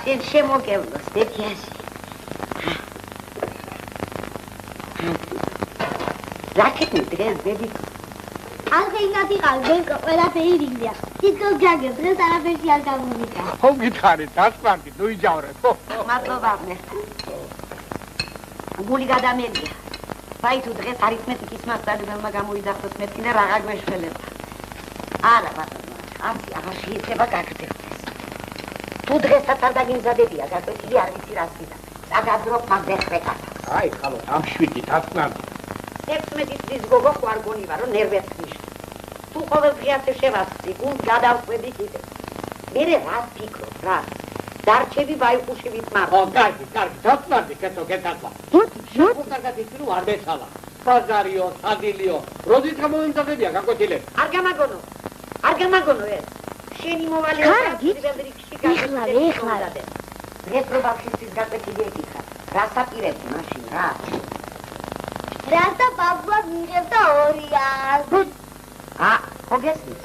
შენ შემოგევლოს, დედიაში. რაკეტი დღეს ბებიკო. ალღეინად იყავ, ბებიკო, ყველაფერი რიგზია. თითქოს გაგებ, დღეს არაფერში არ გამომიკა. ხო გითხარით, დასწრაფდი, ნუ იჯავრეთ, ხო? მადლობა, გული გადამელია. ვაი თუ დღეს არითმეტიკის მასწავლებელმა გამოიძახოს მეთქი და რაღა გვეშველება. არა, ბატონო, აღარ შეიძლება გაგრძელდეს. თუ დღესაც არ დაგიმზადებია, გაკვეთილი არ ვიცი რას ვიდა. წაგაძრობ მაგდე ხრეკა. აი, ხალო, ამ შვიდი დასწრაფდი. 16 წლის გოგო ხო არ გონივა, რომ ნერვებს ნიშნ. თუ ყოველდღე ასე შევასწრი, გულს გადავხვედი კიდე. მერე რას ფიქრობ, რა? დარჩები ვაიხუშივით მართ. ხო, კარგი, დასწრაფდი, კეთო, გეთახლა. შენ კარგად იცი, არ მეცალა. ბაზარიო, სადილიო, როდით გამოიმზადებია გაკვეთილები? არ გამაგონო ეს. შენი მოვალეობა სიძველრიგში გაგიხვდები. დღეს რო ბავშვის გაკვეთილი ეკითხა. რას აპირებდი მაშინ, რა? რას და ბაბუას მიღებდა 200. ხო გესმის?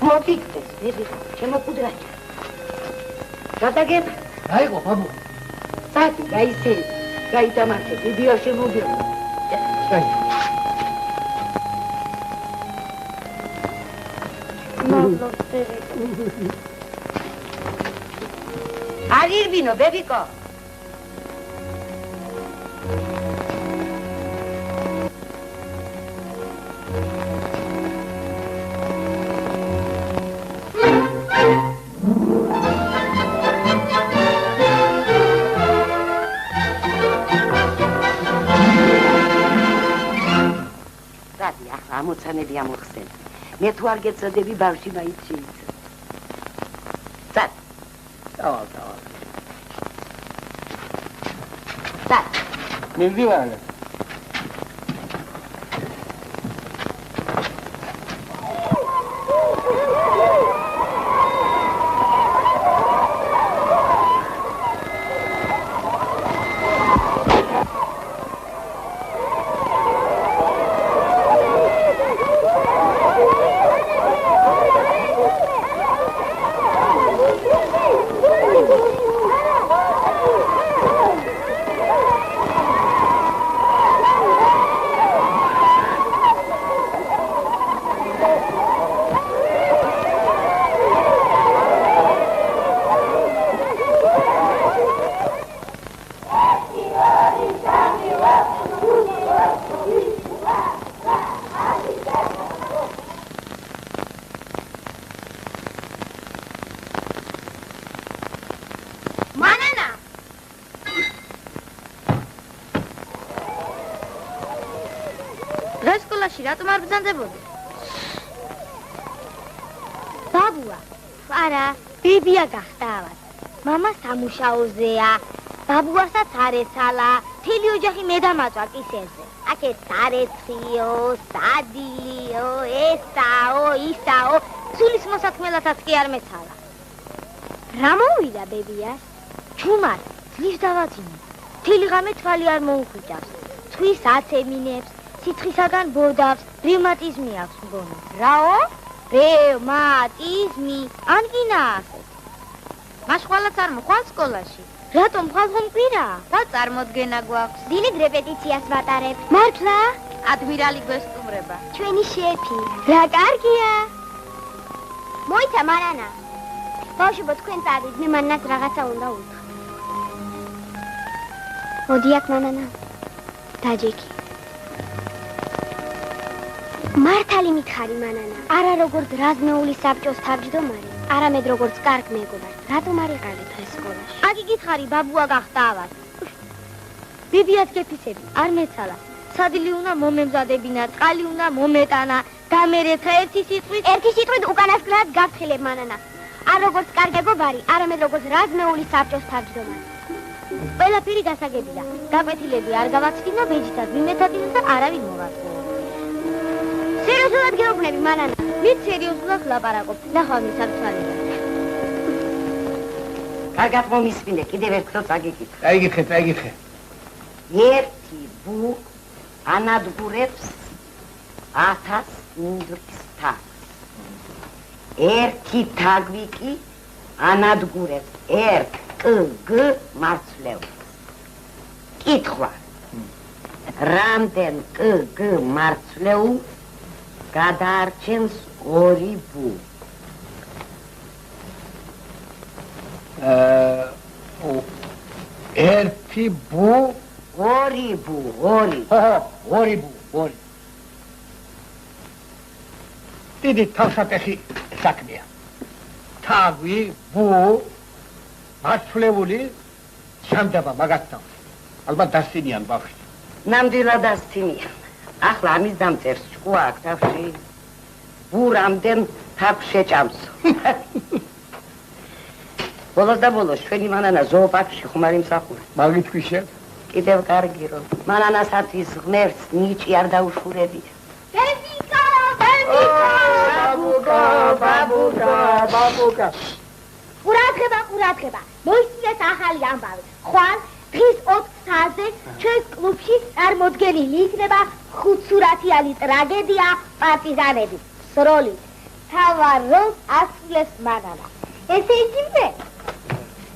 მოგიქცეს, ბებიკო, ჩემო კუდრაჭა. გადაგებ? აიღო, ბაბუ. საათი, გაისერი, გაიტამაშე, ვიდეო შემოგევლო. არ ირბინო, ბებიკო. ამოცანები ამოხსენ. მე თუ არ გეწოდები ბავშვი მაინც შეიცვალა. წად. დავალ. წად. მივდივარ. რატომ არ ბრძანდებოდი? ბაბუა, არა, ბებია გახტავად. მამა სამუშაოზეა. ბაბუასაც არ ეცალა. მთელი ოჯახი მე დამაწვა კისერზე. აქეთ სარეცხიო, სადილიო, ესაო, ისაო, სულის მოსათმელათაც კი არ მეცალა. რა მოვიდა ბებიას? ჩუმად, ძლივ დავაძინე. მთელი ღამე თვალი არ მოუხვიჭავს. ცხვის აცემინებს. სიცხისაგან ბოდავს, რევმატიზმი აქვს მგონი. რაო? რევმატიზმი. ანგინა ასე. მაშხვალაც არ მოხვალ სკოლაში. რატომ ხვალ ხომ კვირა? რა წარმოდგენა გვაქვს? დილით რეპეტიციას ვატარებ. მართლა? ადმირალი გვესტუმრება. ჩვენი შეფი. რა კარგია. მოიცა მარანა. ბავშვებო თქვენ წავიდეთ, მე მანას რაღაცა უნდა უთხრა. მოდი აქ მანანა. დაჯექი. მართალი მითხარი მანანა, არა როგორც რაზმეულის საბჭოს თავმჯდომარე, არამედ როგორც კარგ მეგობარს. რატომ არ იყავით დღეს სკოლაში? აგი გითხარი, ბაბუა გახტავად. ბებიას გეფიცები, არ მეცალა. სადილი უნდა მომემზადებინა, წყალი უნდა მომეტანა, და მე რეცა ერთი სიტყვით უკანასკნელად გაფრთხილებ მანანა. არ როგორც კარგ მეგობარი, არამედ როგორც რაზმეულის საბჭოს თავმჯდომარე. ყველაფერი გასაგებია. გაკვეთილები არ გავაცდინო, ბეჯითაც ვიმეცადინო და არავინ მოვაწვო. სერიოზულად გეუბნები მანანა. მით სერიოზულად ლაპარაკობ. ნახავ მისარცვალია. კარგად მომისმინე, კიდევ ერთხელ წაგიკითხე. წაიგითხე. ერთი ბუ ანადგურებს 1000 უნდრის თავს. ერთი თაგვი კი ანადგურებს ერთ კგ მარცვლეულს. კითხვა. რამდენ კგ მარცვლეულს გადაარჩენს ორი ბუ? ერთი ბუ, ორი ბუ, ორი. ორი ბუ, ორი. დიდი თავსატეხი საქმეა. თაგვი, ბუ, მარცვლეული ჩამდება მაგასთან. ალბათ დასცინიან ბავშვი. ნამდვილად დასცინიან. ახლა ამის დამწერს ჭკუა აქ თავში. ბუ რამდენ თაგვს შეჭამს. ბოლოს და ბოლოს ჩვენი მანანა ზოოპარკში ხომ არ იმსახურა. მაგით ქვიშე? კიდევ კარგი რომ მანანასაც ღმერთს ნიჭი არ დაუშურებია. ბებიკა, ბებიკა! ბაბუკა. ყურადღება. მოისმინეთ ახალი ამბავი. ხვალ დღის 4 საათზე ჩვენს კლუბში წარმოდგენილი იქნება ხუთსურათიანი ტრაგედია პარტიზანების სროლით. თავარ როლს ასრულებს მანანა. ესე იგივე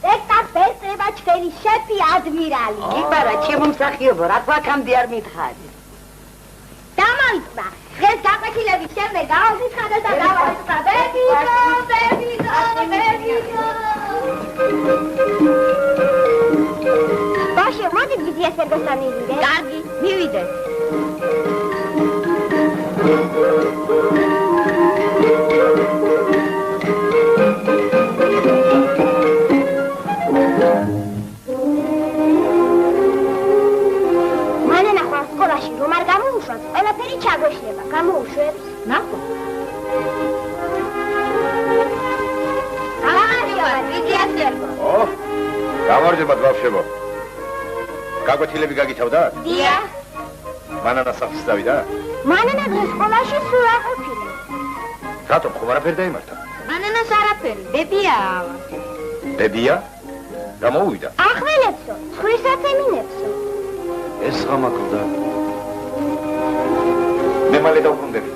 სპექტაკლს ეწევა ჩვენი შეფი ადმირალი. იბარა ჩემო მსახიობო, რა გვაქამდე არ მითხარი. დამოიწვა. დღეს გაკვეთილების შემდეგ გავაცხადე და დავაწყდა. ბებიკა. ბაშე, მოდი გიძიეს ერთგოსთან მივიდე. კარგი, მივიდე. მანანა ხარ სკოლაში რომ არ გამოუშვას, ყველაფერი ჩაგვეშლება. გამოუშვებს? ნახო. გამარჯობა ბავშვებო. გაკვეთილები გაგითავდა? დია. მანანა სახლს დავიდა? მანანა დღეს სკოლაში სულ არ ყოფილა. რატომ ხომ არაფერი დაიმართა? მანანას არაფერი, ბებია. ბებია? რა მოუვიდა? ახველებსო, ცხვირსაც ემინებსო. ეს ღამაკლდა. მე მალე დავბრუნდები.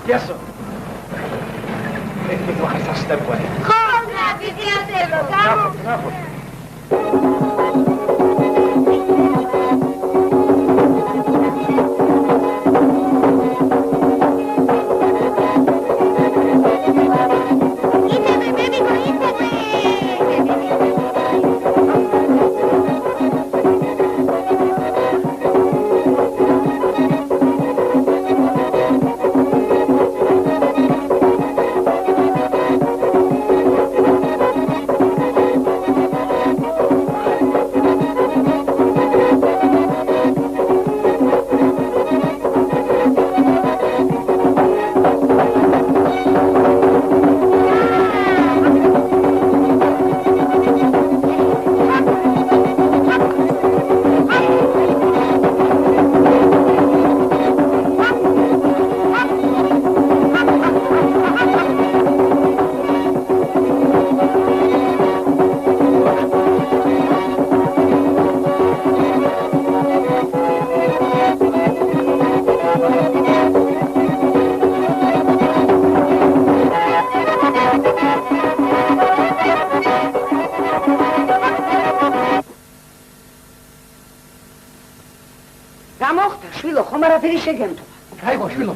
Ясно. Это плохо составлено. Холодно, бедняцево, кому? არაფერი შეგემთო. გაიგო შვილო.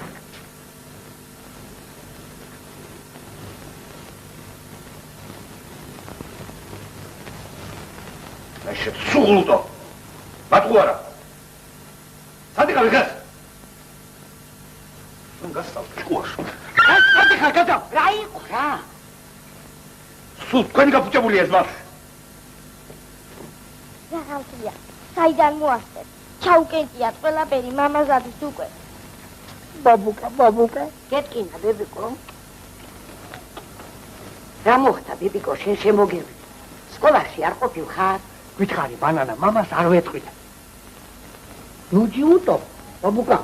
ნაშეთ სულუტო. მათყუარა. სადიღავი გას? რომ გასწავ ჭკუაში. სადიხარ გადა? რა იყო რა? სულ თქვენი გაფუჭებულია ეს ბავშვი. რაღაცია. საიდან მოასწრებ? ჩაუკეტიათ ყველაფერი მამაზადის უკვე. ბაბუკა. გეტკინა, ბებიკო. რა მოხდა, ბებიკო, შენ შემოგივი. სკოლაში არ ყოფილ ხარ? გითხარი, ბანანა, მამას არ ვეთქვით. ნუ ჯიუტო, ბაბუკა.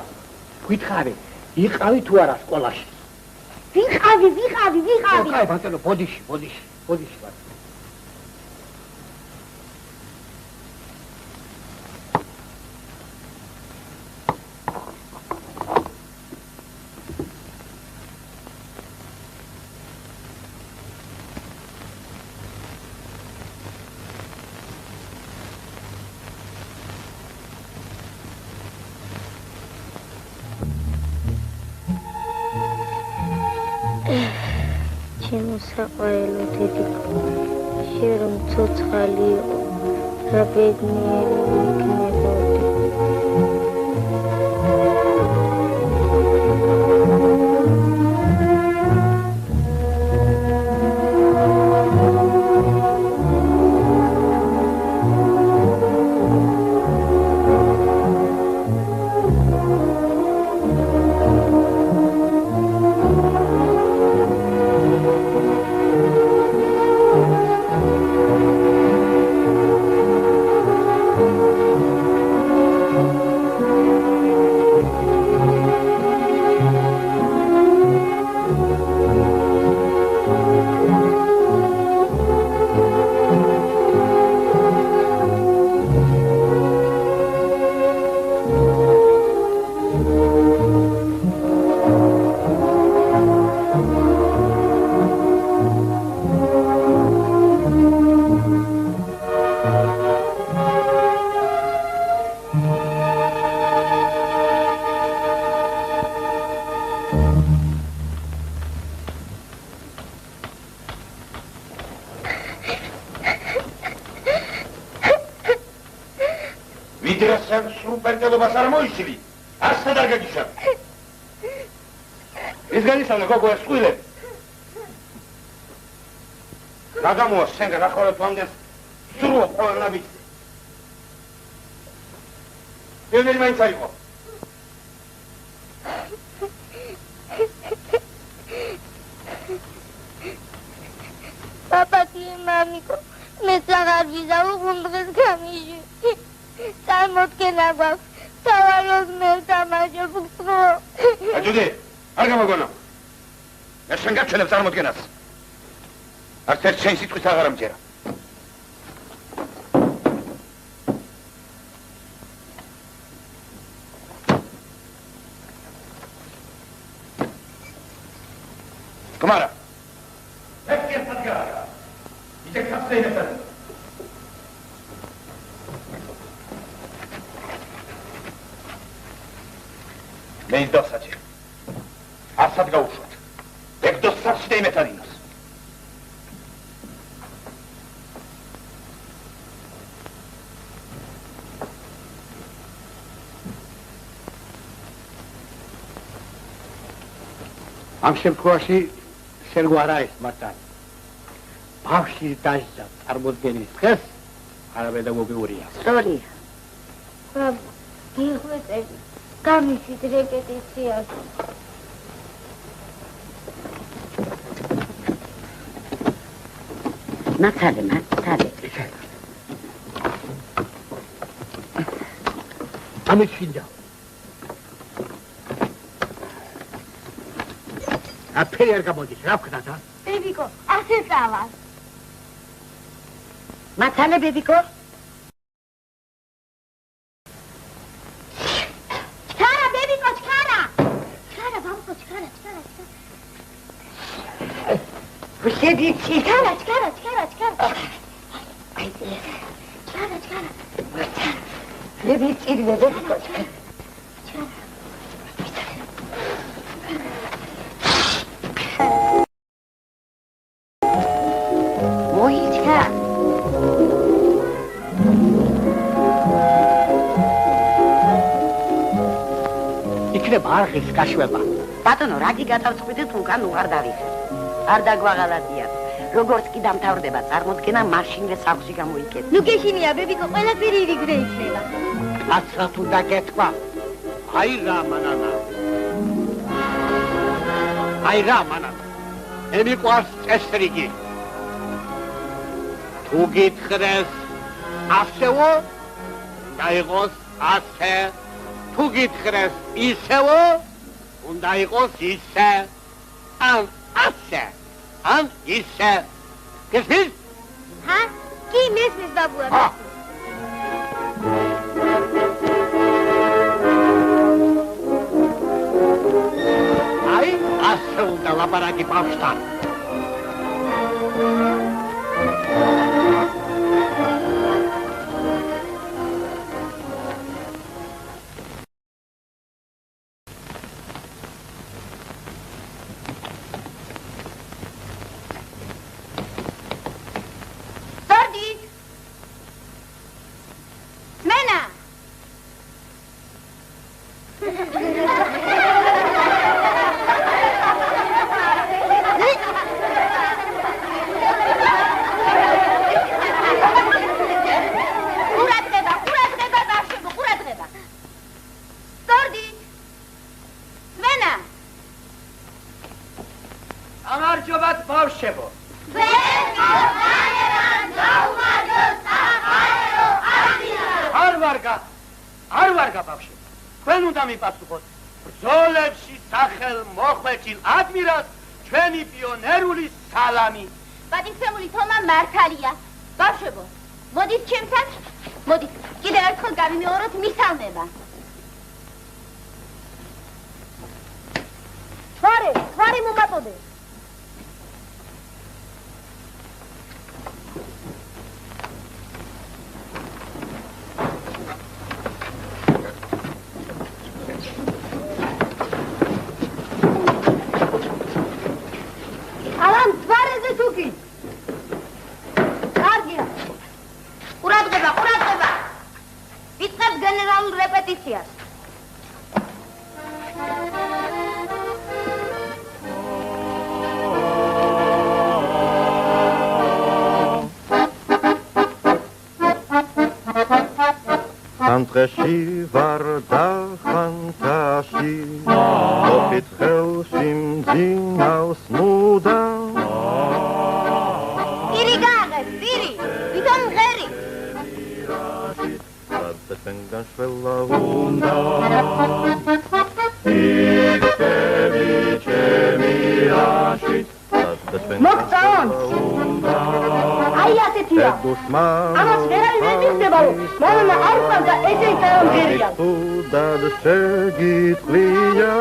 გითხარი, იყავი თუ არა სკოლაში? ვიყავი. კაი, ბატონო, ბოდიში. შემოსაყვაელო დედიკო, შენ რომ ცოცხალი იყო, რა ბედნიერი იქნებოდი. ამ შემთხვევაში შენ გვარა ეს მათთან. ბავშვი დაჟდა წარმოდგენის დღეს არაპედაგოგიურია. სწორია. გიხვეწები, გამისით რეპეტიციას. მათალე. ამით შინდა. აფერი არ გამოდის, რა ვქნათ, ა? ბებიკო, ასე წავა. მათალე, ბებიკო. ჩქარა, ბებიკო, ჩქარა. ჩქარა, ბაბუკო, ჩქარა. ვშედი, ჩქარა. აი, ჩქარა. ბებიკო, ბებიკო. არხის გაშვება. ბატონო, რაგი გადავწყვიტეთ, უკან უღარ დავიხე. არ დაგვაღალატია. როგორც კი დამთავრდება წარმოდგენა, მაშინვე სახლში გამოიკეთე. ნუ გეშინია, ბებიკო, ყველაფერი ირიგრე იქნება. კაცრა თუ დაგეთქვა. აი რა მანანა. აი რა მანამ მე მიყვარს წესრიგი თუ გითხრეს ასეო უნდა იყოს ასე თუ გითხრეს ისეო უნდა იყოს ისე ან ასე ან ისე გესმის? ჰა? კი მესმის ბაბუა. აი ასე უნდა ლაპარაკი ბავშვთან. Antreshi varda fantashi Opit helsim zinaus muda Iri gaget, iri, biton geri Radde pengan shvella unda Iktevi chemi rashit Radde pengan shvella unda Ai ასეთია. ამას ვერავინ ვერ მიხდებაო. მამა არ ყავდა ესე დაამღერია. Tudad შეგიტყვია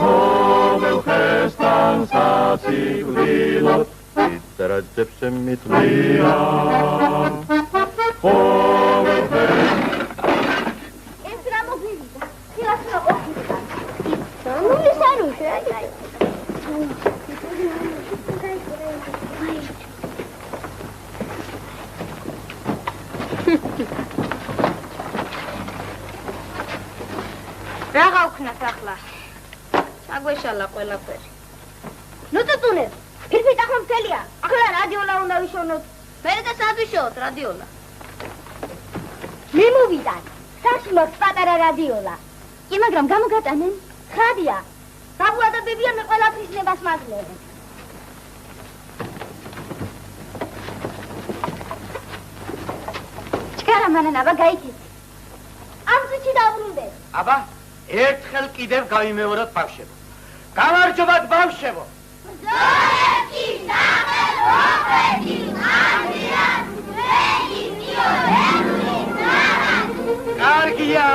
მოგელ ხესთან საციკლილოდ იწერაძებს შემიტყვია მოგელ ეს რა მოგვივიდა? ხილას რა ყოფილა? ნუ შეაჯაი. რა გავქნათ ახლა? საგვეშალა ყველაფერი. ნუ წუწუნებ. ფირფიტ ახლა მთელია. ახლა რადიოლა უნდა ვიშოვნოთ. მერე და სად ვიშოვოთ რადიოლა? მე მოვიდან. საშმოთ პატარა რადიოლა. კი, მაგრამ გამოგატანენ? ხადია. ბაბუა და ბებია მე ყველაფრის ნებას მაძლევენ. ჩქარა მანანა გაიქეცი. ამ წუთში დავრუნდე. აბა ერთხელ კიდევ გავიმეოროთ ბავშვებო. გამარჯობათ ბავშვებო. ბრძოლებში სახელმოქმედი ანდრიას ველი მიორებული ნარად. კარგია.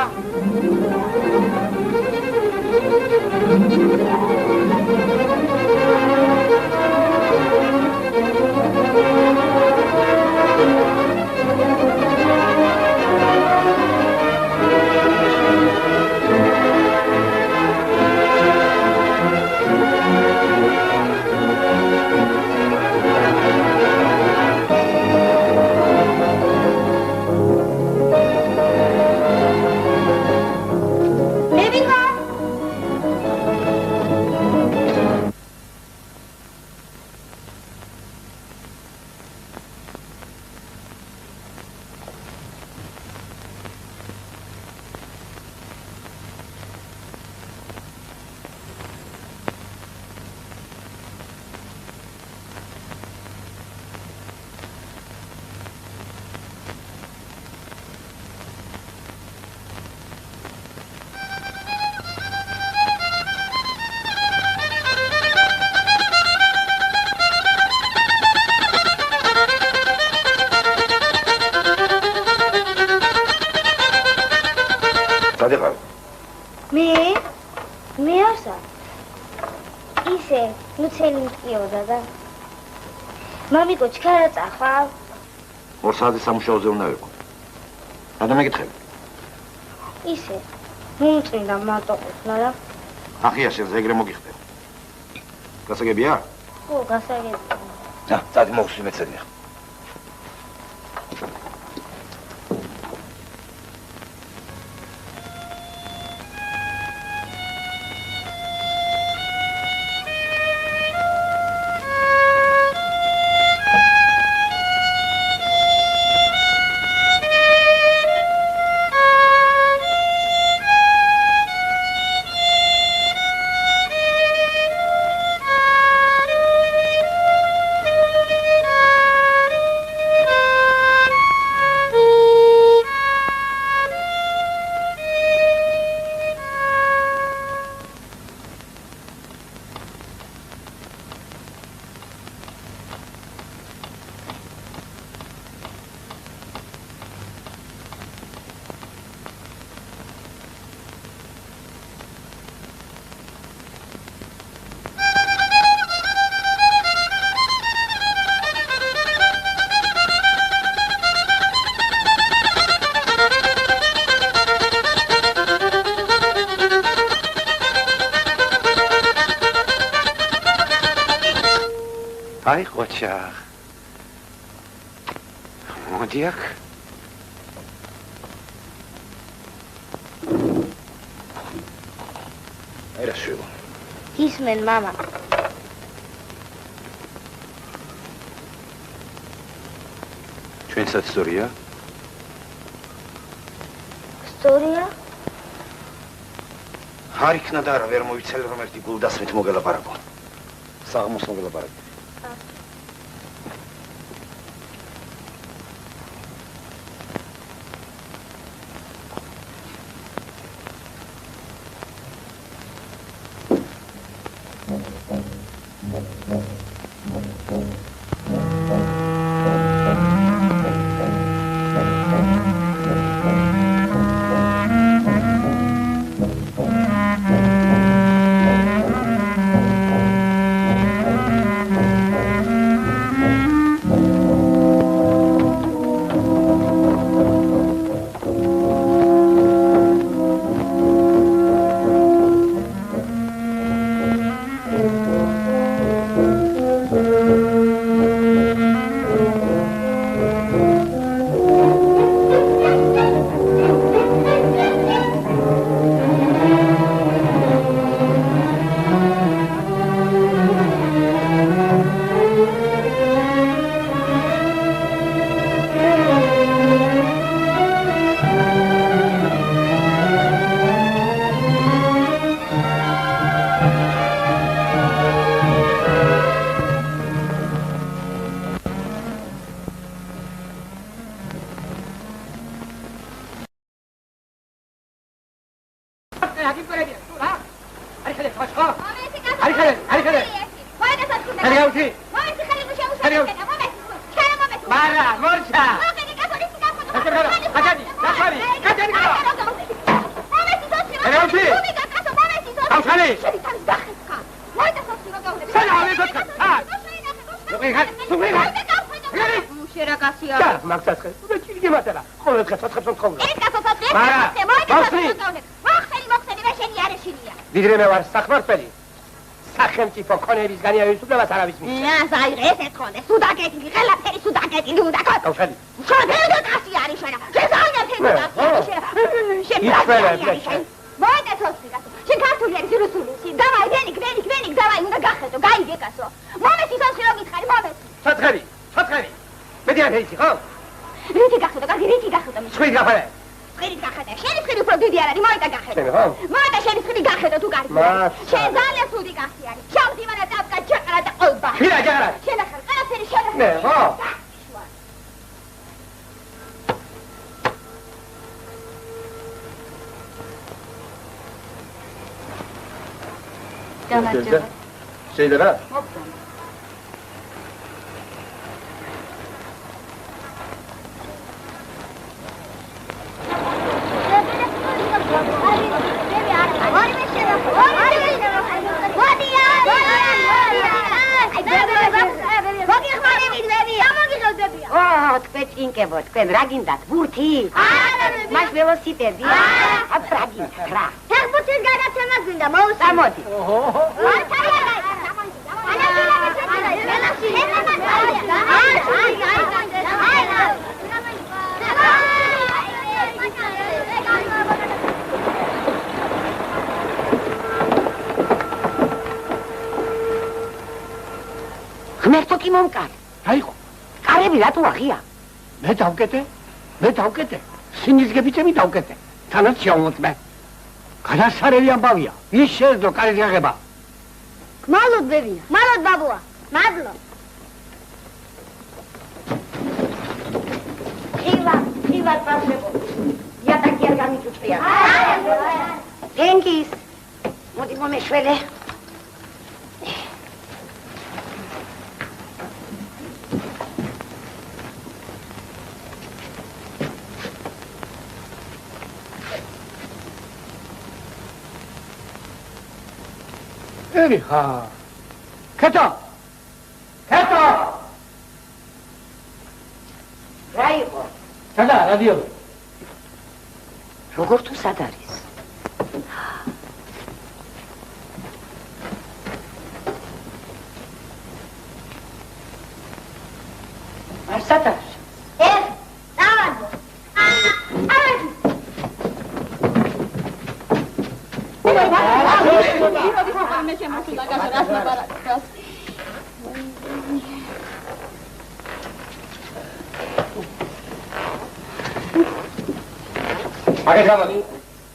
მე არსა. ისე მუცელი მტკიოდა და მამიკო ჩქარა წახვალ. 2 საათის სამუშაოზე უნდა ვიყო. რატომ მეკითხები? ისე მომწინდა მარტო ყოფნა რა. ახია შენ ეგრე მოგიხდება. გასაგებია? ხო, გასაგებია. წადი მოხსნი მეცადია. აი ყოჩა. მოდი აქ. აი რა შვება. ისმენ მამა. ჩვენსაც ისტორია? ისტორია? არ იქნა და არა ვერ მოიცალე რომ ერთი გულდასმით მოგელაპარაკო. საღმოს მოგელაპარაკო. ვიდრე ვარ სახმარფელი სახელმწიფო ქონების განიავისუფლებას არავის მისცემს. აი ეს ეთქონე, სუდაკეტილი, ყველაფერი სუდაკეტილი უნდა ქონდეს. გავხელი. შენ კაცი არის შენ. შენ საერთოდ კაცი არის შენ. შენ მოიდა თოცხი კაცო. შენ ქართული არის რუსული. დავაი ვენი, დავაი უნდა გახედო, გაიგე კაცო. მომეცი თოცხი რომ გითხარი, მომეცი. სათხარი. მეტი არ ის ხო? რითი გახედო, კარგი რითი გახედო. სხვი გახარე. ხირი გახედე. შენი ხირი უფრო დიდი არ არის, მოიდა გახედო. შენ ხო? მოიდა შენი ხირი გახედო თუ კარგი. შენ ძალიან სუდი კაცი არის. შავდი მანა დაბკა ჯაყრა და ყოლბა. ხირა ჯაყრა. შენ ახალ ყველაფერი შენ. ნე, ხო? გამარჯობა. შეიძლება? What? თქვენ ჭინკებო, თქვენ რა გინდათ? ბურთი? მას ველოსიპედი? აბ რა გინდათ რა? ფეხბურთის გადაცემა გვინდა, მოუსმინე. გამოდი. ღმერთო კი მომკარე. აიყო. კარები რატო აღია? მე დავკეტე. სინიზგებიცემი დავკეტე. თანაც შევმოწმე. გადასარევი ამბავია. ის შეეძლო კარის გაღება. მალოდ ბებია. მალოდ ბაბუა. მადლობ. ივა პასებო. იატაკი არ გამიწუწია. გენგის. მოდი მომეშველე. ერიხა. ქეთო. რა იყო? სადა რადიო. როგორ თუ სად არის? არ სად არის? დავადო. აგეთ გამოდი.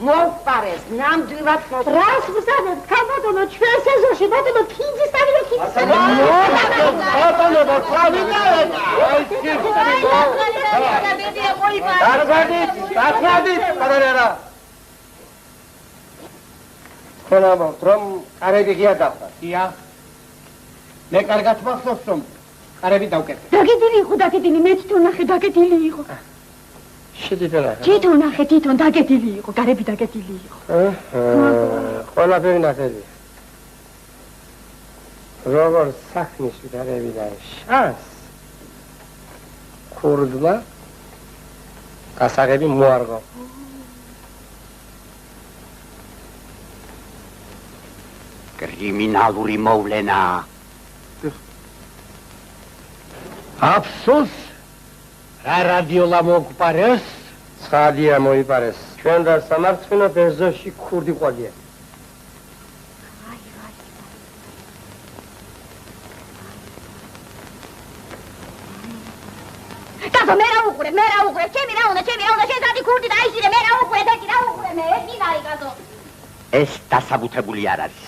მოვყარეს, ნამდვილად მოვყარეს. რას ვსადეთ, ქალბატონო, ჩვენ სეზონში ბატონო ფინძის სამილო ფინძის. ბატონო, დავინა. დაგადით, პარალელა. ხონამო, რომ კარები ღია დახდა. ია. მე კარგად მახსოვს, რომ კარები დავკეთე. დაგედილი, მეც თუ ნახე დაგედილი იყო. შედიდელა. თვითონ დაგედილი იყო, გარები დაგედილი იყო. ყველაფერი ნახելի. როგორ საქმის გარები და შანს. ქურდმა გასაღები მოარგო. კრიმინალური მოვლენა. აფსოს რა რადიოლა მოგპარეს? ცხადია მოიპარეს. ჩვენ და სამარცხინო ბერძოში ქურდი ყოლია. კაცო, მე რა უყურე, ჩემი რა უნდა, შენ სადი ქურდი დაიშირე, მე რა უყურე, მე ეს მინარი კაცო. ეს დასაბუთებული არ არის.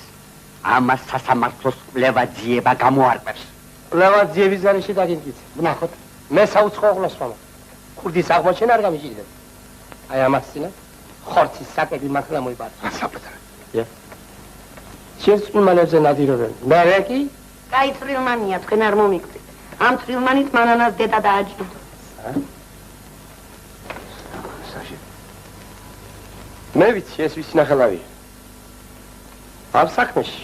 ამას სასამართლოს კვლევა-ძიება გამოარკვევს. კვლევა-ძიების გარეშე დაგინკიცე. ვნახოთ. მე საუცხოყლოს ვამბობ. ქურდის აღმოჩენა არ გამიჭირდება. აი ამას წინა ხორცის საკები მართლა მოიპარა. ასაბუთე. შენს წვიმანებზე ნადირობენ. მე კი? კაი წვრილმანია, თქვენ არ მომიკვდით. ამ წვრილმანით მანანას დედა დააჯდა. მე ვიცი, ეს ვიცი ნახელავია. ამ საქმეში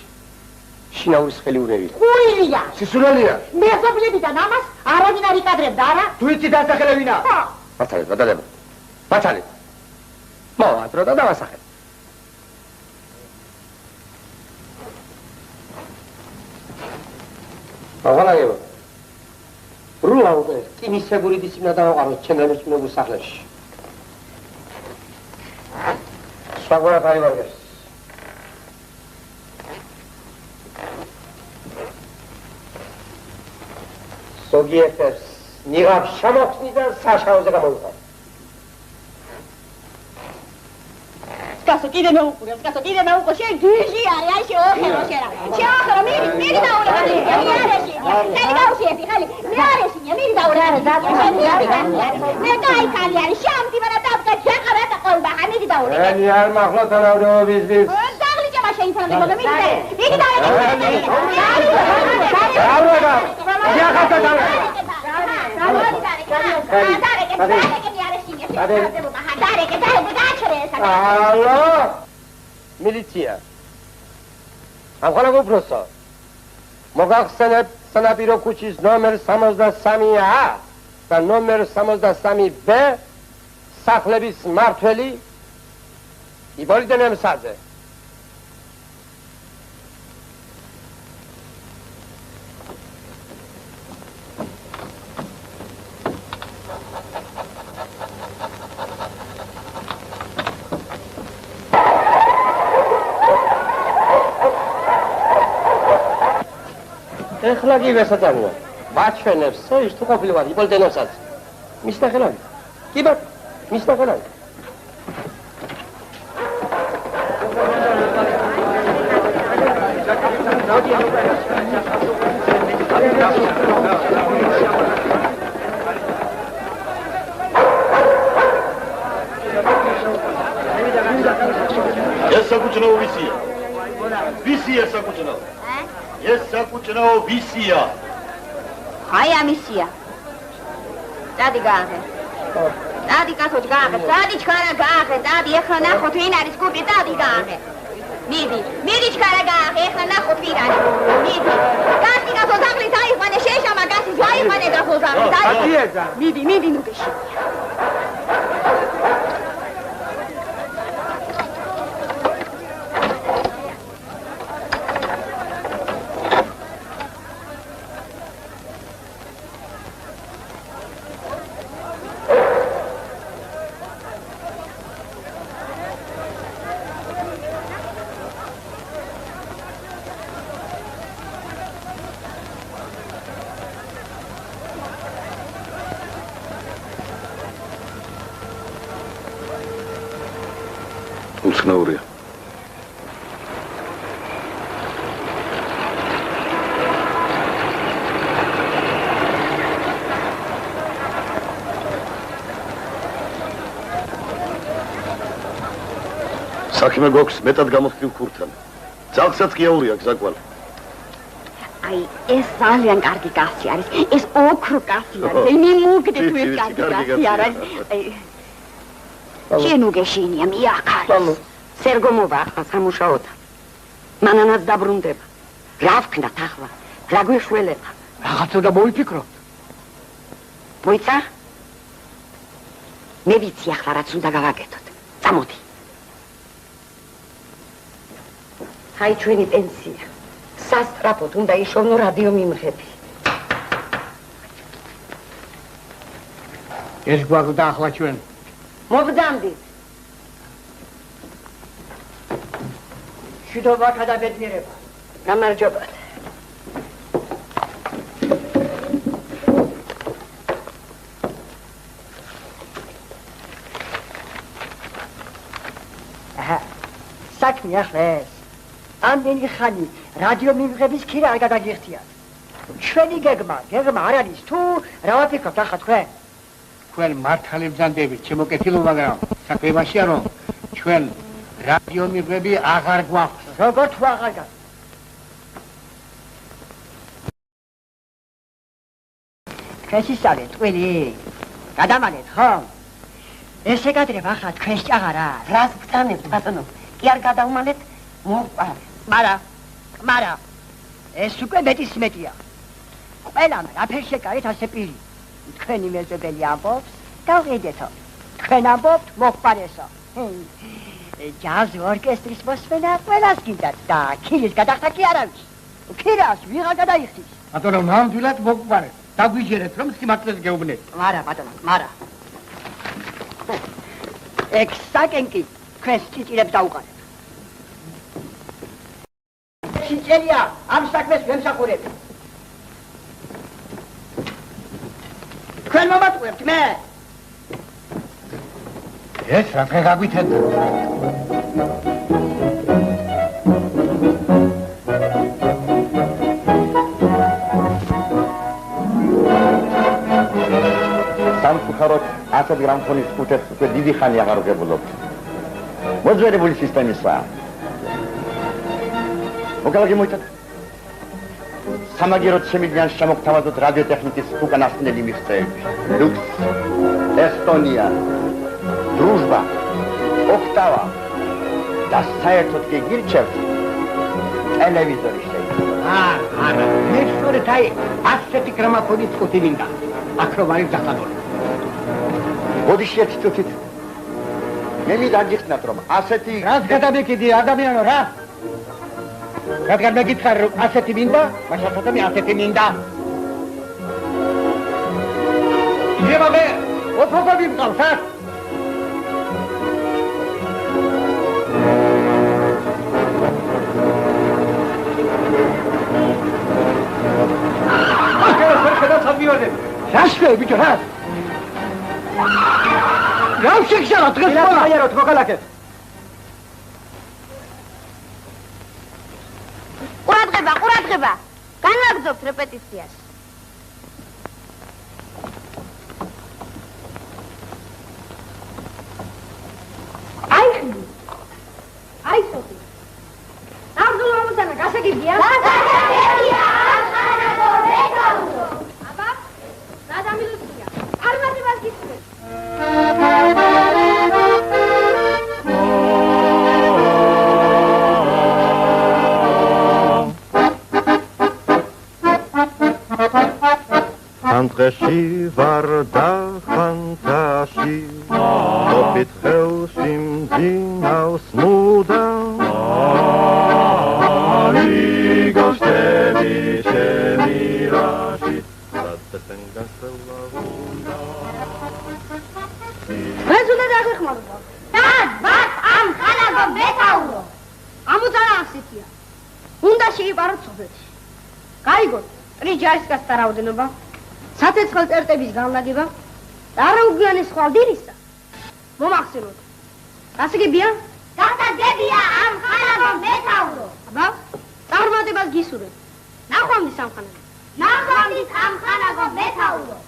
შინაურის ხელი ურევია. ყურილია. სისულელია. მე სოფლებიდან ამას არავინ არ იკადრებდა, არა? თუ იცი დასახელებინა? მართალია, ბატალება. მართალია. მოვადრო და დავასახებ. აღალაგება. რულა უკვე ტიმისებური დისციპლინა დავაყაროთ ჩემ რემეჩნებულ სახლებში. სხვაგვარად არ იმარგებს. ზოგიერთებს ნიღაბ შემოხსნიდან საშაოზე გამოვიყავ. კაცო, კიდე მეუყურე, შენ გიჟი არის, აი შეოხერო შენ. შეოხერო, მირი დაურე, ხელი გაუსიები, ხელი. მე არ ესინია, მირი დაურე, მე კაი არის, შამთი მარა დაბკა ჩაყარა და ყოლბა, მირი დაურე. ენი არ მახლა თანავრების ვის. დაღლიჭება შეინფრანდება, მირი დაურე. დაურე. დიახატა დაურე. ალო მილიცია ამხანაგო პროსო მოგახსენებ სანაპირო ქუჩის ნომერ 63-ა და ნომერ 63B სახლების მმართველი იპოლიტე ნემსაძე. ეხლა კი ვესაწარმოა. მაჩვენებს ის თუ ყოფილი ვარ იპოლიტე ნემსაძე. მის სახელად. კი ბატონო, მის სახელად. ეს საკუჭნაო ვისია? ვისია საკუჭნაო? ეს საკუჭნაო ვისია? აი ამისია. დადი გააღე. დადი კაცოჩ გააღე. დადი ჩქარა გააღე. დადი ეხლა ნახოთ ვინ არის კუპი. დადი გააღე. მიდი ჩქარა გააღე. ეხლა ნახოთ ვინ არის. მიდი. კაცი კაცო ზაღლით აიყვანე შეშამა კაცი აიყვანე კაცო ზაღლით. მიდი ნუ გეში. უცნაურია. საქმე გვაქვს მეტად გამოხდივ ქურთან. ძალსაც კი აურია გზაკვალ. აი ეს ძალიან კარგი კაცი არის. ეს ოქრო კაცი არის. მე მოგდე თუ ეს კარგი კაცი არის. შენ უგეშინია მიახარეს. სერგომობა ახლა სამუშაოთა. მანანაც დაბრუნდება. რა ვქნათ ახლა? რა გვეშველება? რაღაცა და მოიფიქროთ. მოიცა? მე ვიცი ახლა რაც უნდა გავაკეთოთ. წამოდი. აი ჩვენი პენსია. სასტრაფოდ უნდა იშოვნო რადიო მიმღები. ეს გვაქვს ახლა ჩვენ. მოგდამდით. შიდობა გადაბედნიერება. გამარჯობა. საქმე ახლა ეს. ამდენი ხანი რადიო მიმღების ქირა არ გადაგიხდიათ. ჩვენი გეგმა არ არის თუ რა ვაფიქრობთ ახლა თქვენ? თქვენ მართალი ბრძანდებით, ჩემო კეთილო, მაგრამ საქმე იმაშია, რომ ჩვენ რადიო მიღები აღარ გვაქვს. როგორ თუ აღარ გაქვს? თქვენს ისწავლეთ ყველი. გადამალეთ ხო? ესე გადრებ ახლა თქვენს ჭაღარა. რას გწამებთ ბატონო? კი არ გადავმალეთ მოყარე. მარა ეს უკვე მეტია. ყველამ რაფერ შეკარეთ ასე პირი. თქვენი მეზობელი ამბობს, გავყიდეთო. თქვენ ამბობთ მოყარესო. ჯაზ ორკესტრის მოსმენა ყველას გინდათ და ქირის გადახდა კი არავის. ქირას ვიღა გადაიხდის. ბატონო, ნამდვილად მოყარეთ. დაგვიჯერეთ რომ სიმართლეს გეუბნეთ. მარა ბატონო, მარა. ეგ საკენკი თქვენს ჭიჭირებს დაუყარეთ. ჭიჭერია ამ საქმეს ვემსახურებ. თქვენ მომატყუებთ მე. ეს რა გაგვითენდა? სამწუხაროდ 100 გრამფონის კუჭებს უკვე დიდი ხანი აღარ ვგებულობთ. მოძველებული სისტემისაა. მოგალაგე მოიწად. სამაგიეროდ შემიძლია შემოგთავაზოთ რადიოტექნიკის უკანასკნელი მიღწევები. ლუქს, ესტონია, დრუჟბა, ოქტავა და საერთოდ კი გირჩევთ ტელევიზორი შეიძლება. არა, მე სწორედ აი ასეთი გრამაფონის კუთი მინდა. აქ რომ არის დახანული. გოდიში ერთი წუთით. მე მიდაგიხსნათ რომ ასეთი რაც გადამეკიდი ადამიანო რა? რადგან მეკითხარ რომ ასეთი მინდა, მაშასოთა მე ასეთი მინდა. იღება მე, ოფოგები მყავს, ა? რაშე ბიჭო რა? რა შეგშალა დღეს ყველა აეროთ მოგალაკეთ. ყურადღება. განვაგრძობთ რეპეტიციას. აი სოფი. ნახულო ამოცანა გასაგებია? გასაგებია. აბა, რა დამილუსია? არ მათებას გიწევთ. Andreshi var da fantashi Topit helsim zinaus muda Amigo shtemi shemirashi Sattengan selavunda Bez უნდა დაგვეხმაროთ. Დაბათ ამ ხანაგო მეთაურო. ამოცანა ასეთია. უნდა შეიპაროთ სოფელში. გაიგოთ, ტრის ჯარისკაცთა რაოდენობა. საცეცხლ წერტების განლაგება და არაუგვიანეს ხვალდირისა მომახსენოთ. გასაგებია? გასაგებია ამ ხანაგო მეთაურო. აბა, წარმატებას გისურვებ. ნახვამდის ამ ხანაგო. ნახვამდის ამ ხანაგო მეთაურო.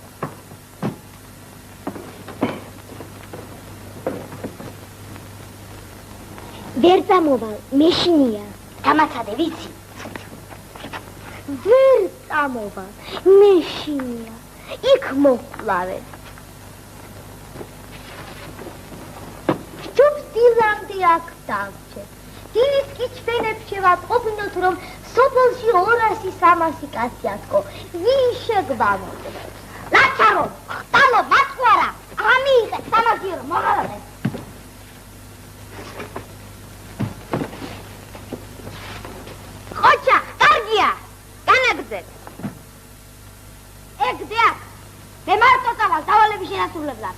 ვერ წამოვალ, მეშინია. დამაცადე ვიცი. ვერ წამოვალ, მეშინია. იქ მოხლავე. ჯობს დილამდე აქ დავჭე. დილის კი ჩვენებს შევატყობინოთ, რომ სოფელში 200-300 კაცი ათქო. ვინ შეგვამოწმებს? ლაჩარო, ხტალო, მათყوارა. ამიიღე, სამაგირო, მოღალატე. ხოჭა, კარგია. განაგრძეთ. ეგ აქ. მე მარტო წავალ დავალები შენასრულებლად.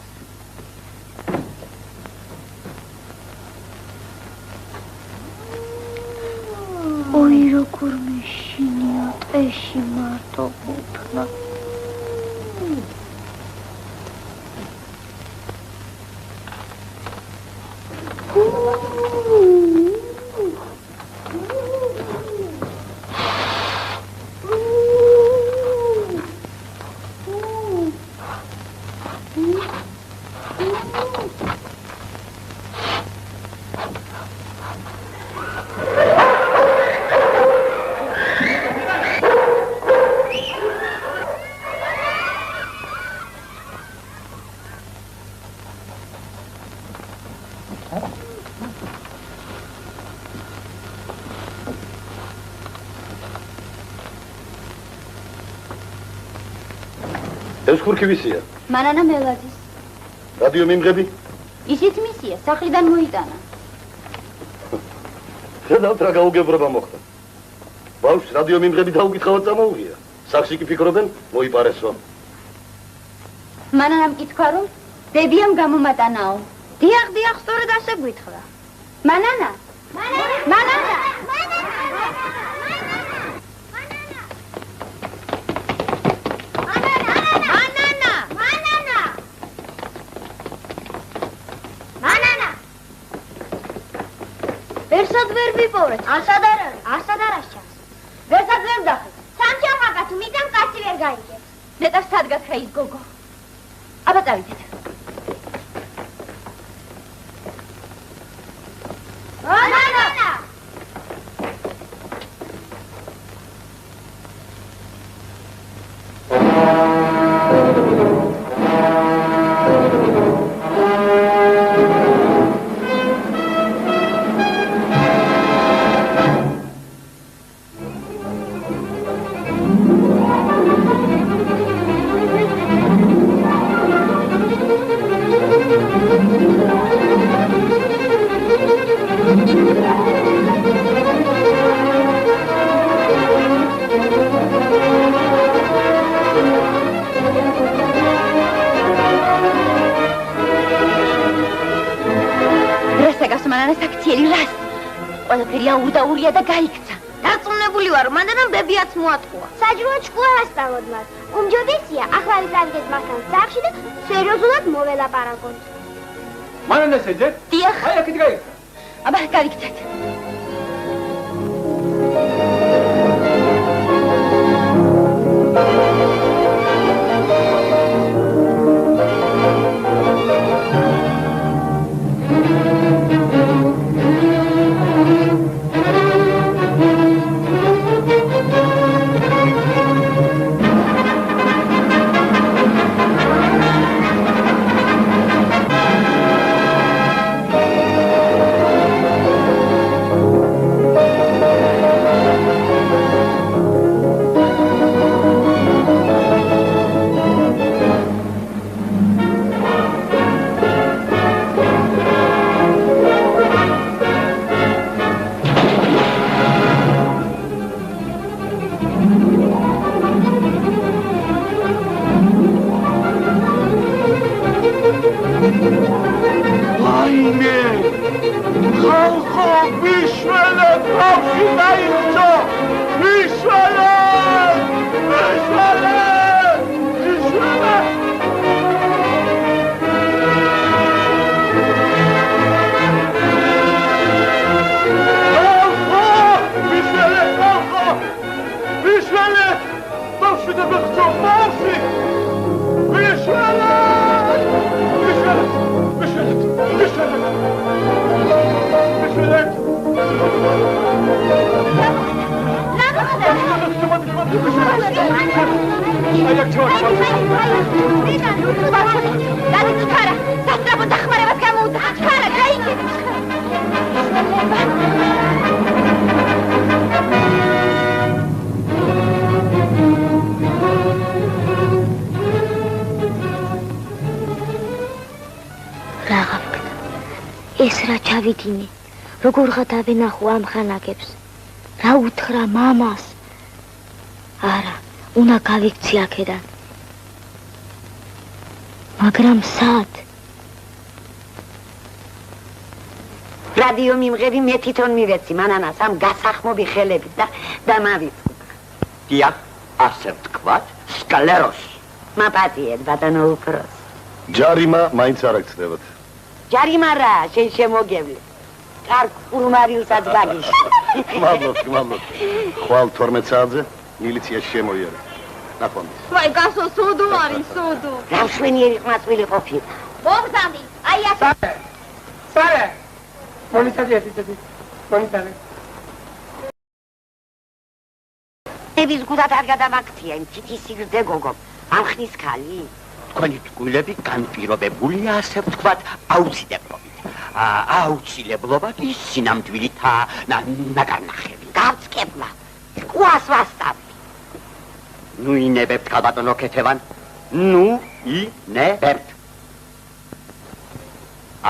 ой, როგორ მეშინია ტყეში მარტო გუთნა. ეს ხურქი ვისია? მანანა მელაძის. რადიო მიმღები? ისიც მისია, სახლიდან მოიტანა. ხედავთ რა გაუგებრობა მოხდა. ბავშვს რადიო მიმღები დაუკითხავად წამოუღია. სახლში კი ფიქრობენ მოიპარესო. მანანამ კითხა რომ დებიამ გამომატანაო. დიახ, სწორედ ასე გვითხრა. მანანა. ვერსად ვერ ვიპოვეთ. ასად არ ჩანს. ვერსად ვერ დახეთ. სამჩამაკა თუ მიდან კაცი ვერ გაიგებს. ნეტავს სადგათხა ის გოგო. აბა წავიდეთ. მანანა! ყველაფერი რას? ყველაფერი აურდაურია და გაიქცა. დარწმუნებული ვარ, მანდანამ ბებიაც მოატყუა. საჯროა ჭკუა ასწავლოთ მას. უმჯობესია, ახლა არის წარიგეთ მასთან სახლში და სერიოზულად მოველაპარაკოთ. მანანა შეძეთ? დიახ. აი აქეთ გაიქცა. აბა გაიქცეთ. ჩავიდინე, როგორღა დავენახო ამ ხანაგებს, რა უთხრა მამას. არა, უნდა გავიქცი აქედან. მაგრამ სად? რადიო მიმღები მე თვითონ მივეცი მანანას ამ გასახმობი ხელებით და მავიწყდა. დიახ, ასე ვთქვათ, სკლეროს. მაპატიეთ, ბატონო უფროს. ჯარიმა მაინც არ აქცდებათ. ჯარიმა რა, შენ შემოგევლე. კარგ ფურმარილსაც გაგიშო. გმადლობთ. ხვალ 12 საათზე მილიცია შემოიარა. ნახვამდის. ვაი, გასო სოდო არის, სოდო. გამშვენიერი ყმაწვილი ყოფილი. მოგზავნი, აი ასე. სარე. მონიტარები. ევის გუდად არ გადამაქცია იმ თითის სიგრძე გოგო. ამ ხნის ქალი. თქვენი ტყუილები განპირობებულია, ასე ვთქვათ, აუცილებლობით. აუცილებლობა ის სინამდვილითა ნაგარნახები. გავწკებლა. ყუას ვასწავლი. ნუ ინებებთ, ქალბატონო ქეთევან. ნუ ინებებთ.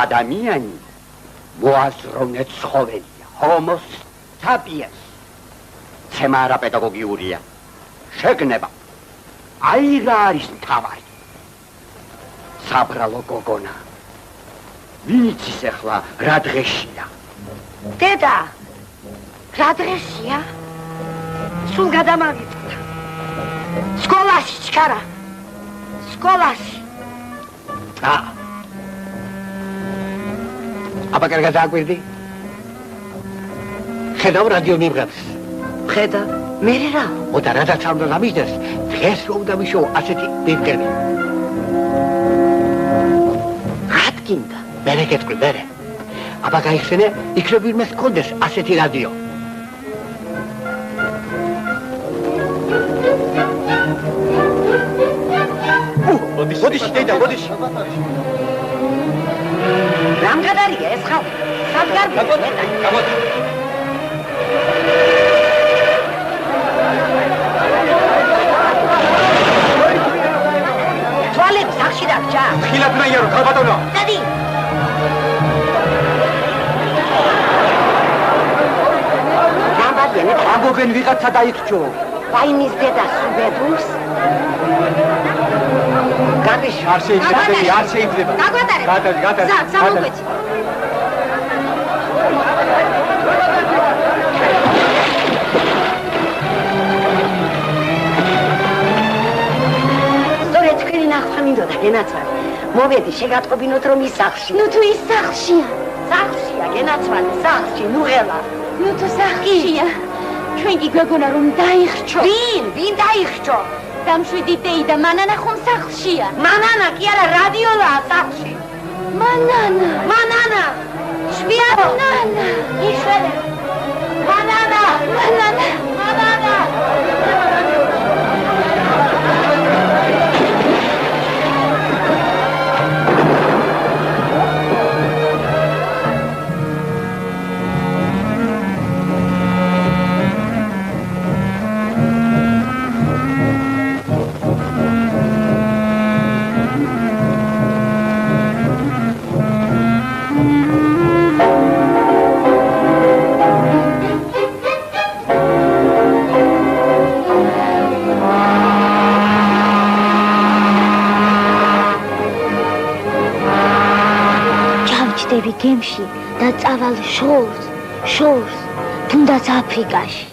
ადამიანი მოაზროვნე ცხოველია, homo sapiens. ცემა არა პედაგოგიურია. შეგნება. აი რა არის მთავარი. საბრალო გოგონა. ვინც ის ახლა რა დღეშია? დედა, რა დღეშია? სულ გადამავიწყდა. სკოლაში ჩქარა. სკოლაში. აბა კარგად აკვირდი? ხედავ რადიო მიმღებს. ხედა, მე რა? ოდა რადაც არ უნდა გამიჯდეს, დღეს რო უნდა ვიშოვო ასეთი მიმღები. გინდა. მერე გეტყვი, მერე. აბა გაიხსენე, იქნებ ვინმეს ჰქონდეს ასეთი რადიო. ბოდიში, დედა, ბოდიში. რამდენია ეს ხალ? სადგარბი. გამოდი. თვალები სახში დაგჭა. ხილად მეიერო, ქალბატონო. დადი. გამბადიანი, ამბობენ ვიღაცა დაიქჩო. ვაიმის დედას უბედურს. გაგიშ არ შეიძლება. გაგვატარე. გატარი. სამოგვეცი. მინდოდა გენაცვალე. მოვედი შეგატყობინოთ რომ ის სახლში. ნუ თუ ის სახლშია. სახლშია გენაცვალე, სახლში, ნუ ღელა. ნუ თუ სახლშია. ჩვენ კი გვეგონა რომ დაიხრჩო. ვინ დაიხრჩო? დამშვიდი დეი და მანანა ხომ სახლშია. მანანა კი არა, რადიოლაა სახლში. მანანა. შვიარო. მანანა. იშვენე. მანანა. ჩავჭდები გემში და წავალ შორს, თუნდაც აფრიკაში.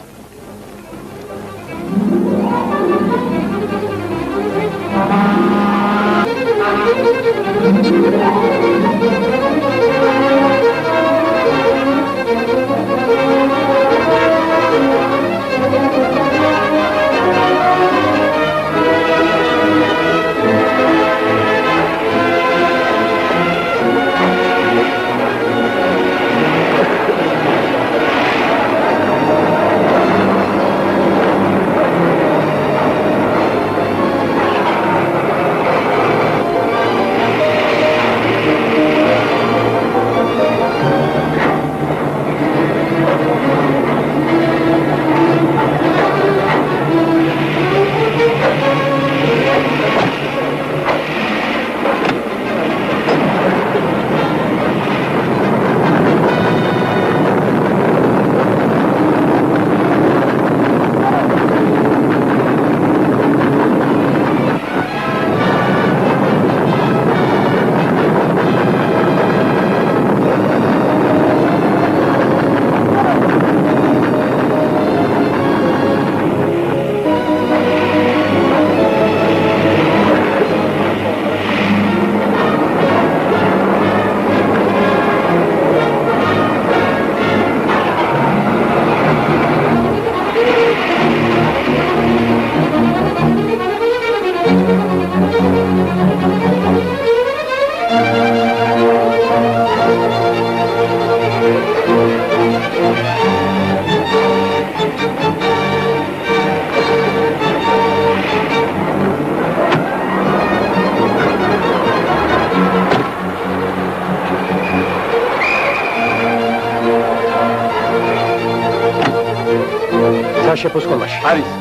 შეფოს სკოლაში არის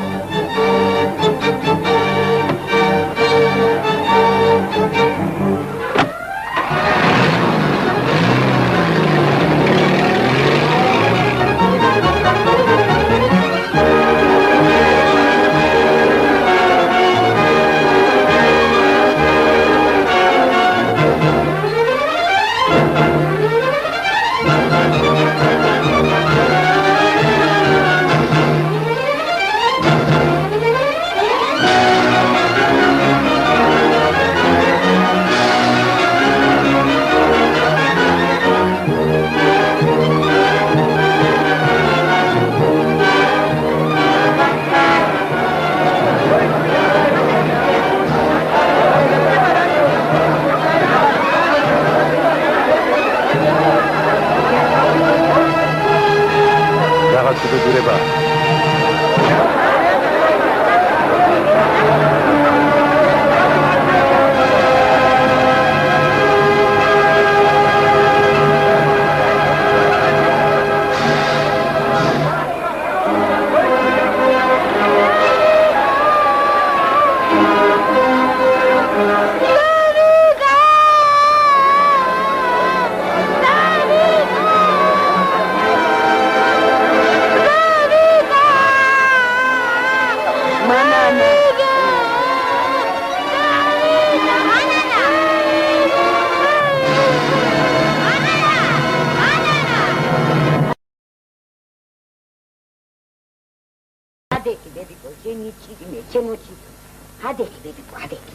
ადექი ბებიკო, ადექი.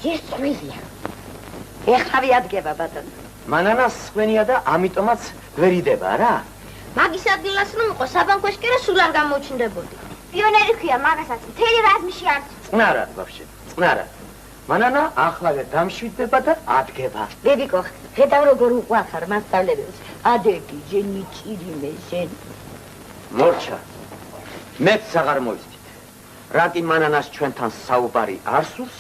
ზესწრილია. ეხავი ადგება ბატონო. მანანას ხვენია და ამიტომაც ვერ იდება რა? მაგის ადგილას რომ იყო საბანკოშ კი რა სულ არ გამოჩნდებოდი. პიონერი ხია მაგასაც მთელი რაზმში არც. წნარად ვაფშე, წნარად. მანანა ახლა დამშვიდდება და ადგება. ბებიკო, ხედავ როგორ უყვახარ მასწავლებელს. ადექი, ჟენი ჭირიმე, ჟენ. მორჩა. მეც აღარ მოვისდით. რატი მანანას ჩვენთან საუბარი არ სურს?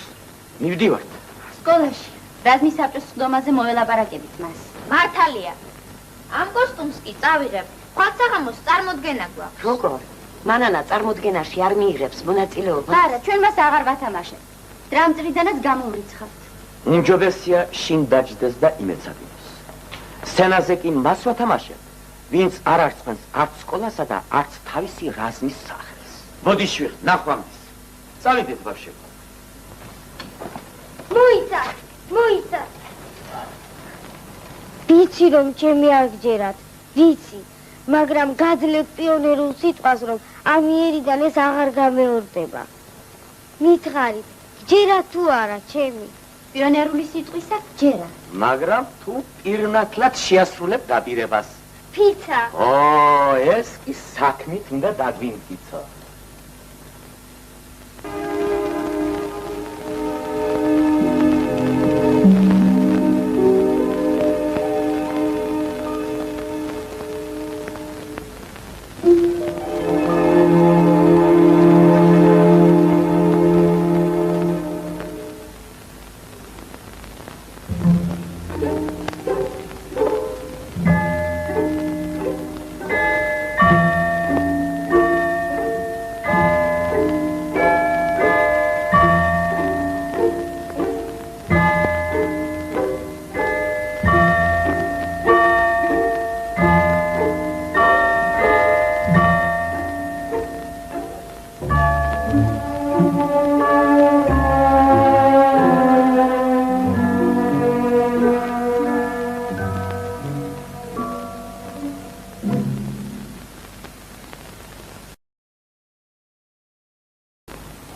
მივდივართ. სკოლაში რაზმის საბჭოს სხდომაზე მოველაპარაკებით მას. მართალია. ამ კოსტუმს კი წავიღებ. ხვალსაღამოს წარმოდგენა გვაქვს. როგორ? მანანა წარმოდგენაში არ მიიღებს მონაწილეობას. არა, ჩვენ მას აღარ ვათამაშებთ. დრამწრიდანაც გამოვრიცხავთ. უმჯობესია შინ დაჯდეს და იმეცადინოს. სცენაზე კი მას ვათამაშებ, ვინც არ არწმენს არც სკოლასა და არც თავისი რაზმის სახელს. მოდი შვიხ, ნახვამდის. წავიდეთ ბავშვი. მოიცა, მოიცა. ვიცი რომ ჩემი არ გჯერათ, ვიცი, მაგრამ გაძლევ პიონერულ სიტყვას რომ ამიერიდან ეს აღარ გამეორდება. მითხარით, გჯერათ თუ არა ჩემი? პიონერული სიტყვისა გჯერათ. მაგრამ თუ პირნათლად შეასრულებ დაპირებას. ფიცა. ეს კი საქმით უნდა დაგვიმტკიცო.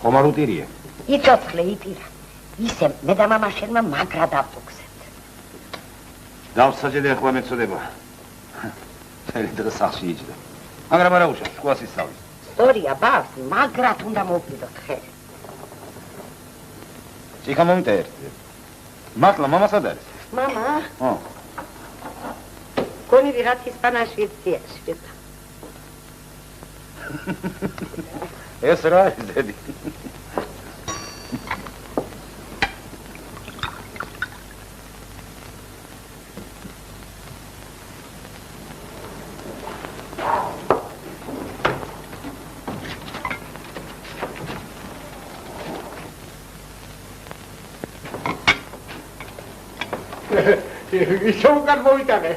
ხომარუტირია. იწოცხლე, იტირა. ისე მე და მამა შენმა მაგრა დავტუქსებთ. დავსაჯელე ახლა მეწოდება. წელი დღე სახში იჯდა. მაგრამ არა უშავს, სკოლას ისწავლის. სწორია, ბავშვ, მაგრად უნდა მოვიდოთ ხელი. ჭიქა მომიტაერთე. მართლა მამა სად არის? მამა? ო. გონი ვიღაც ისპანაში ეციაში. ეს რა არის დედი? ისო უკან მოიტანე.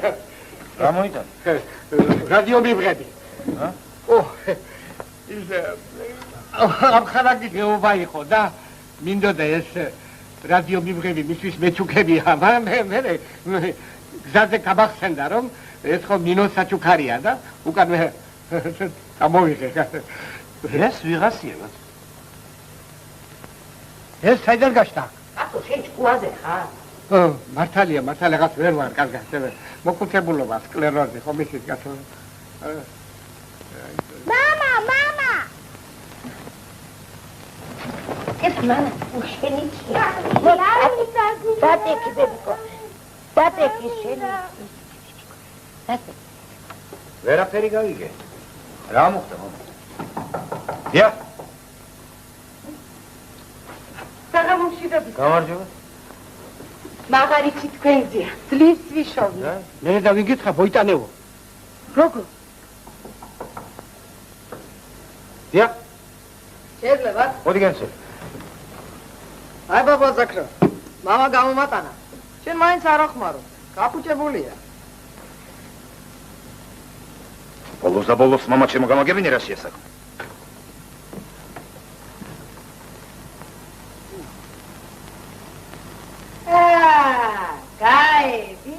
რა მოიტანე? რადიო მივღები. ო, ამ ხანაკი გეობა იყო და მინდოდა ეს რადიო მივღები მისთვის მეჩუქებია, მაგრამ მე გზაზე გამახსენდა რომ ეს ხო მინოს საჩუქარია და უკან მე გამოვიღე. ეს ვიღასია. ეს საიდან გაშტა? აკო შენ ჭკუაზე ხარ? მართალია, რაღაც ვერ ვარ კარგად, მოკუთებულობა, სკლეროზი, ხო მისის გასულ. მამა! ეს მამა უშენიჩია. დატეკი ბებიკო. დატეკი შენი. დატეკი. ვერაფერი გავიგე. რა მოხდა? დია. საღამოშიდები. გამარჯობა. მაგარიცი თქვენზეა. ძლივს ვიშოვნე. მე და ვიგითხა მოიტანეო. როგორ? დია. შეიძლება? მოდი განსე. აი ბაბა ზაქრო. მამა გამომატანა. შენ მაინც არ ახმარო. გაფუჭებულია. ბოლოს და ბოლოს მამა ჩემო გამაგებინე რა შეასაქმე. გაები.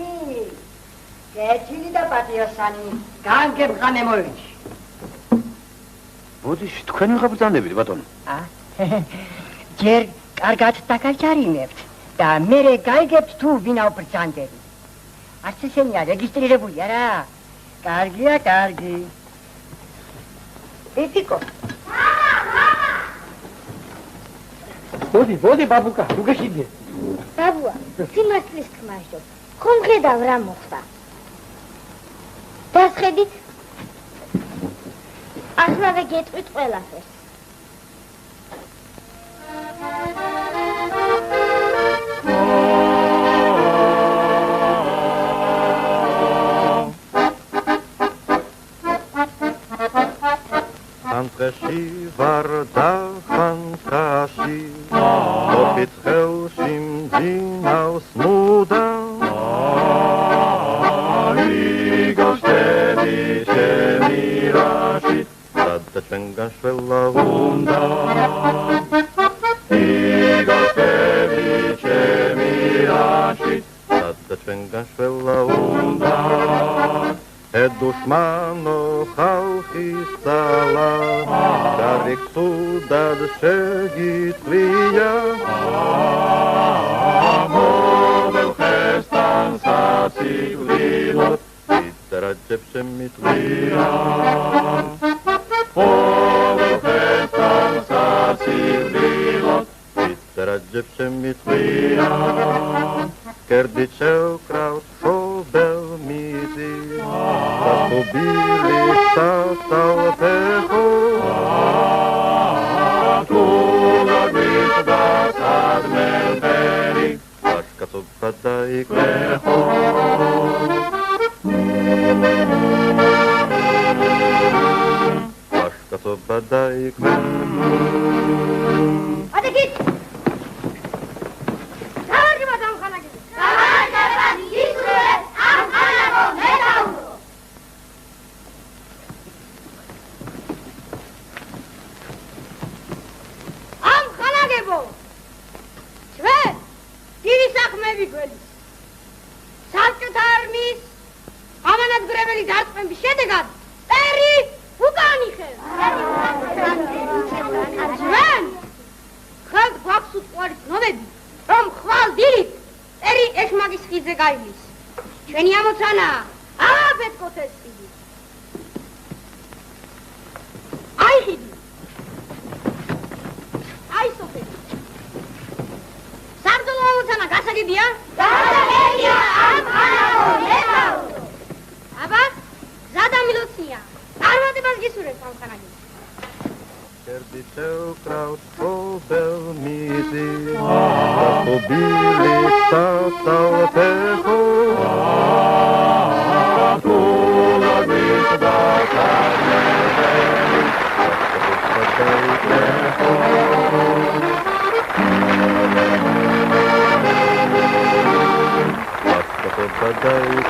გეჭილი და პატიოსანი. განგებღანე მოიჩი. ბოდიში თქვენ ვიღა ბრძანდებით ბატონო. ჯერ კარგად დაგაჯარიმებთ და მერე გაიგებთ თუ ვინა ბრძანდები. არც ესენია რეგისტრირებული არა. კარგია, კარგი. ეთიკო. მოდი, ბაბუკა, თუ გეშიდე. ბაბუა, სიმართლის თქმაშობ. ხომ ხედავ რა მოხდა? დასხედით? ახლა გეტყვით ყველაფერს. Antreshi varda fantashi Opit helshim dinaus muda Igoshtedi shemirashi Sadda chengan shvela hunda Igoshtedi shemirashi Sadda chengan shvela hunda Dushmano khalqis sala Darik sudad shegit liya Movel khestan sasig lilot Itarajeb shemit liya Movel khestan sasig lilot Itarajeb shemit liya Kerdichel kraut shobel midi Ubili salpejo Tuga gvita sad melperi Paškato padaik leho Paškato padaik leho Adekit! Savargi madam khana gidi. Savargi isure am khana go metauro. ჩვენ დიდი საქმეები გველის. საბჭოთა არმიის ამანათგრეველი დარტყმების შედეგად პერი უკან იხევს. ჩვენ ხელთ გვაქვს უტყუარი ცნობები, რომ ხვალ დილით პერი ეშმაკის ხიდზე გაივლის. ჩვენი ამოცანაა აღაბეთქოთ ეს ხიდი. აი ხიდი. აი სოფელი. საბრძოლო ამოცანა გასაგებია? გასაგებია, ამ ხანაო მეთაურო. აბა, ზადა მილოცია. წარმატებას გისურვებთ ამ ხანაგით. Kerdichel kraut shobel midi Ubili salpejo Tuga gvita sad melperi Paškato padaik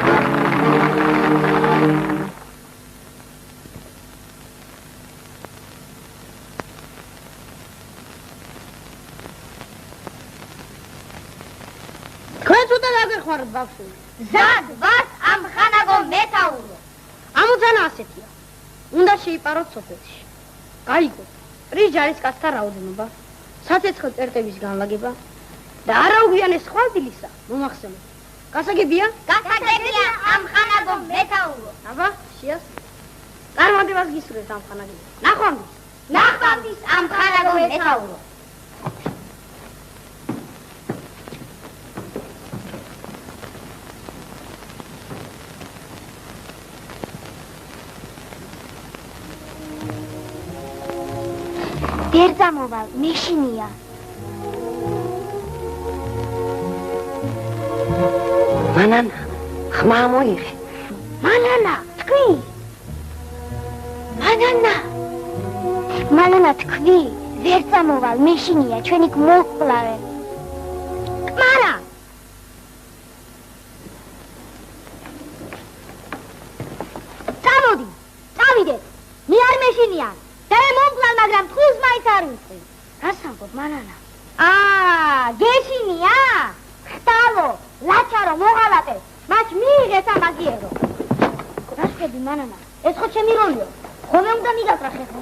თქვენ თუთა დაგეხმაროთ ბავშვები. ზად ვართ ამ ხანაგო მეთაურო. ამოცანა ასეთია. უნდა შეიპაროთ სოფელში. გაიგოთ, ტრის ჯარისკაცთა რაოდენობა, საცეცხლო წერტების განლაგება და არაუგვიანეს ხვალდილისა მომახსენოთ. გასაგებია? გასაგებია, ამ ხანაგო მეთაურო. აბა, შეას. წარმატებას გისურვებთ ამ ხანაგით. ნახვამდის. ნახვამდის ამ ხანაგო მეთაურო. ვერ წამოვალ, მეშინია. მანანა, ხმა მოიღე. მანანა, თქვი. მანანა, თქვი. ვერ წამოვალ, მეშინია, ჩვენი მოვკლავე. კმარა. წამოდი, წავიდეთ. მე არ მეშინია. და მომკლავ, მაგრამ თხულს მაინც არ ვიწევ. გასაგებ, მანანა. გეშინია? ხტალო, ლაჩარო, მოღალატე. მათ მიიღეს ამაგიერო. გასაგები, მანანა. ეს ხო ჩემი როლიო. ხომ უნდა მიგაკრა ხეხა.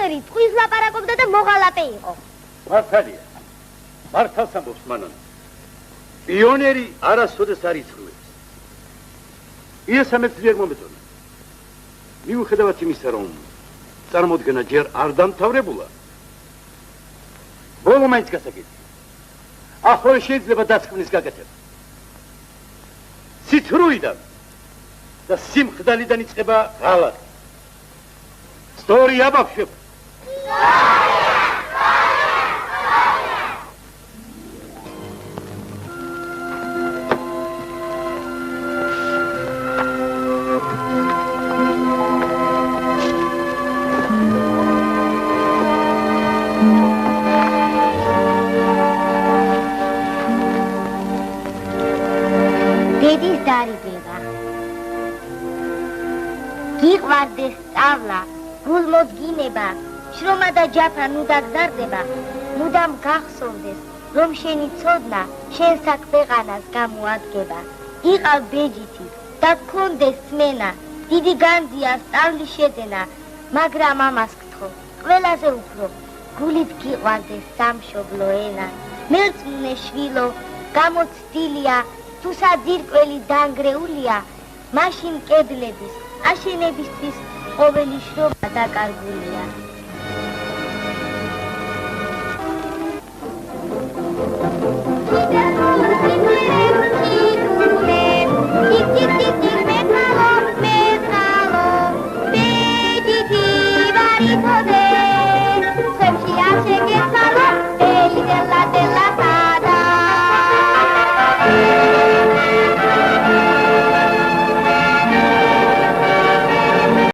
პიონერი ტყვის ლაპარაკობდა და მოღალატე იყო. მართალია. მართალს ამბობს მანანა. პიონერი არასოდეს არ იცრუებს. იესამეც ძლიერ მომეწონა. მიუხედავად იმისა, რომ წარმოდგენა ჯერ არ დამთავრებულა, ბოლო მაინც გასაგებია. ახლა შეიძლება დასკვნის გაკეთება. ცითრუიდან და სიმხდალიდან იწყება ღალატი. სწორია ბავშვებო. დედის დარიგება. გიყვარდეს სწავლა, გულმოძგინება, შრომა და ჯაფა ნუ დაგზარდება, მუდამ გახსოვდეს, რომ შენი ცოდნა შენსა ქვეყანას გამოადგება. იყავ ბეჯითი და გქონდეს სმენა, დიდი განძია სწავლის შეძენა, მაგრამ ამას გთხოვ, ყველაზე უფრო გულით გიყვარდეს სამშობლო ენა. მერწმუნე შვილო, გამოცდილია, თუ საძირკველი დანგრეულია, მაშინ კედლების აშენებისთვის ყოველი შრომა დაკარგულია.